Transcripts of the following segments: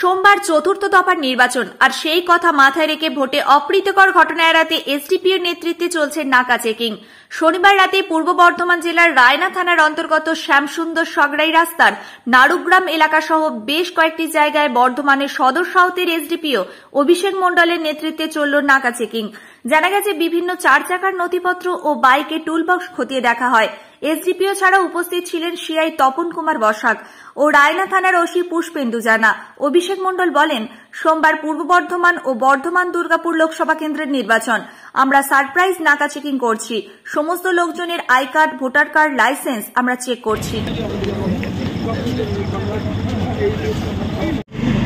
সোমবার চতুর্থ দফার নির্বাচন আর সেই কথা মাথায় রেখে ভোটে অপ্রীতিকর ঘটনা এড়াতে এসডিপিওর নেতৃত্বে চলছে নাকা চেকিং। শনিবার রাতে পূর্ব বর্ধমান জেলার রায়না থানার অন্তর্গত শ্যামসুন্দর সগড়াই রাস্তার নারুগ্রাম এলাকা সহ বেশ কয়েকটি জায়গায় বর্ধমানের সদর সাউথের এসডিপিও অভিষেক মণ্ডলের নেতৃত্বে চলল নাকা চেকিং। জানা গেছে বিভিন্ন 4 চাকার নথিপত্র ও বাইকে টুলবক্স খতিয়ে দেখা হয়। এসডিপিও ছাড়া উপস্থিত ছিলেন সিআই তপন কুমার বসাক ও রায়না থানার ওসি পুষ্পেন্দু জানা। অভিষেক মণ্ডল বলেন, সোমবার পূর্ব বর্ধমান ও বর্ধমান দুর্গাপুর লোকসভা কেন্দ্রের নির্বাচন। আমরা সারপ্রাইজ নাকা চেকিং করছি। সমস্ত লোকজনের I card, voter card, licence আমরা চেক করছি।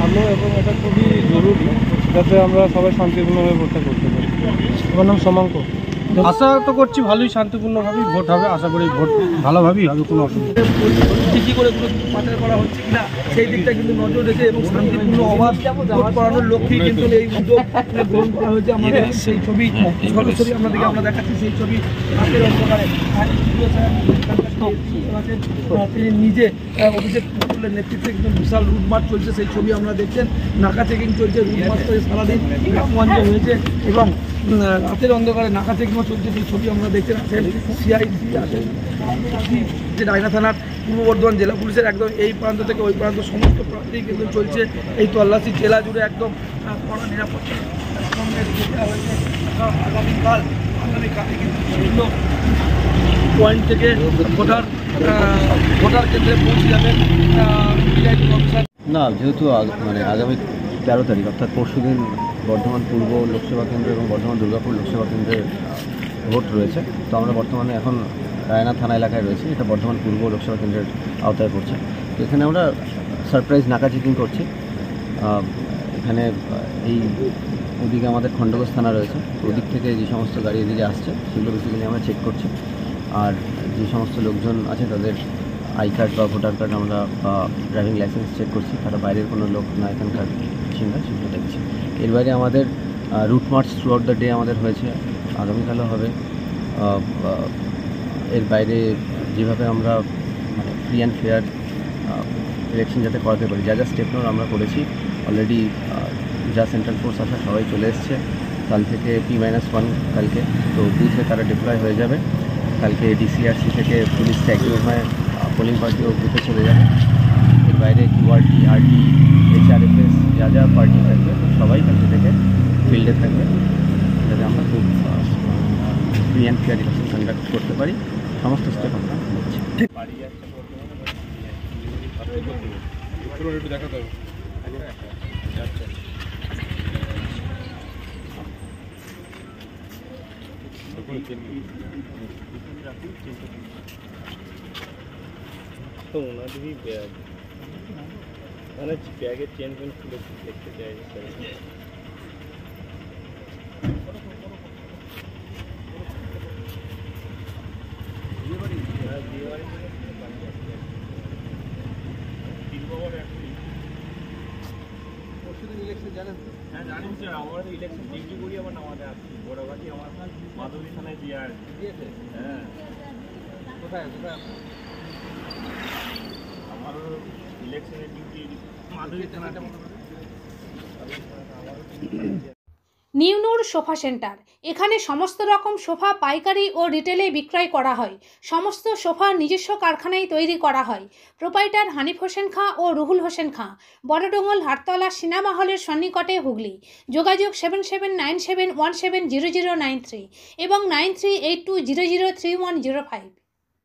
ভালো এবং এটা খুবই জরুরি যাতে আমরা সবাই শান্তিপূর্ণভাবে ভোটটা করতে পারি। আমার নাম সমাঙ্ক। আশা তো করছি ভালোই শান্তিপূর্ণভাবেই ভোট হবে, আশা করি ভোট ভালোভাবেই হবে, কোনো অসুবিধা কী করে কোনো পাচার করা হচ্ছে কিনা সেই দিকটা কিন্তু নজর রেখে এবং শান্তিপূর্ণ অবাধ ভোট করানোর লক্ষ্যেই কিন্তু এই উদ্যোগ গ্রহণ করা হয়েছে। আমাদের সেই ছবি সরাসরি আমরা দেখাচ্ছি, সেই ছবি হাতের অন্ধকারে তিনি নিজে অভিষেক মণ্ডলের নেতৃত্বে কিন্তু বিশাল রুটমার্চ চলছে, সেই ছবি আমরা দেখছেন। নাকা চেকিং চলছে, রুটমার্চ করে সারাদিন গ্রামগঞ্জে হয়েছে এবং রাতের অন্ধকারে নাকা চেকিংও চলছে, সেই ছবি আমরা দেখছেন। আছেন সিআইসি, আছেন যে রায়না থানার পূর্ব বর্ধমান জেলা পুলিশের একদম এই প্রান্ত থেকে ওই প্রান্ত সমস্ত প্রান্তেই কিন্তু চলছে এই তল্লাশি। জেলা জুড়ে একদম কড়া নিরাপত্তা হয়েছে। আগামীকালে কিন্তু বিভিন্ন পয়েন্ট থেকে ভোটার কেন্দ্রে পৌঁছে যাবেন প্রিজাইডিং অফিসার। না, যেহেতু মানে আগামী 13 তারিখ অর্থাৎ পরশুদিন বর্ধমান পূর্ব লোকসভা কেন্দ্র এবং বর্ধমান দুর্গাপুর লোকসভা কেন্দ্রের ভোট রয়েছে, তো আমরা বর্তমানে এখন রায়না থানা এলাকায় রয়েছি। এটা বর্ধমান পূর্ব লোকসভা কেন্দ্রের আওতায় পড়ছে। তো এখানে আমরা সারপ্রাইজ নাকা চেকিং করছি। এখানে এই ওদিকে আমাদের খণ্ডঘোষ থানা রয়েছে, ওদিক থেকে যে সমস্ত গাড়ি এদিকে আসছে সেগুলো বেসিক্যালি আমরা চেক করছি। আর যে সমস্ত লোকজন আছে তাদের আই কার্ড বা ভোটার কার্ড আমরা বা ড্রাইভিং লাইসেন্স চেক করছি, তারা বাইরের কোনো লোক না এখানকার চিন্তা সেগুলো দেখছি। এর বাইরে আমাদের route march through out the day আমাদের হয়েছে, আগামীকালও হবে। এর বাইরে যেভাবে আমরা মানে ফ্রি অ্যান্ড ফেয়ার ইলেকশন যাতে করাতে পারি, যা স্টেপ নেওয়ার আমরা করেছি অলরেডি। যা সেন্ট্রাল ফোর্স আসা সবাই চলে এসছে। কাল থেকে P-1 কালকে তো বুথে তারা ডিপ্লয় হয়ে যাবে। কালকে ডিসিআরসি থেকে পুলিশ ট্যাগিং হয়ে পোলিং পার্টিও বুথে চলে যাবে। এর বাইরে QRT, RT, HRFS যা পার্টি থাকবে সবাই কালকে থেকে ফিল্ডে থাকবে, যাতে আমরা খুব free and fair election conduct করতে পারি। সমস্ত স্টেপ আমরা নিচ্ছি। তো ওনাদেরই ব্যাগ, মানে ব্যাগের চেন পেন খুলে দেখতে চাই। হ্যাঁ জানি স্যার, আমার ইলেকশন ডিউটি করি, আবার আমাদের আসছি বড়বাটি আমার মাধবী থানায় দিয়েছে। হ্যাঁ, কোথায় আমার ইলেকশনের ডিউটি মাধবী থানাটা। নিউনুর সোফা সেন্টার, এখানে সমস্ত রকম সোফা পাইকারি ও রিটেলে বিক্রয় করা হয়। সমস্ত সোফা নিজস্ব কারখানায় তৈরি করা হয়। প্রোপাইটার হানিফ হোসেন খাঁ ও রুহুল হোসেন খাঁ, বড়ডোঙ্গল হাটতলা সিনেমা হলের সন্নিকটে, হুগলি। যোগাযোগ 7797170093 এবং 9382003105।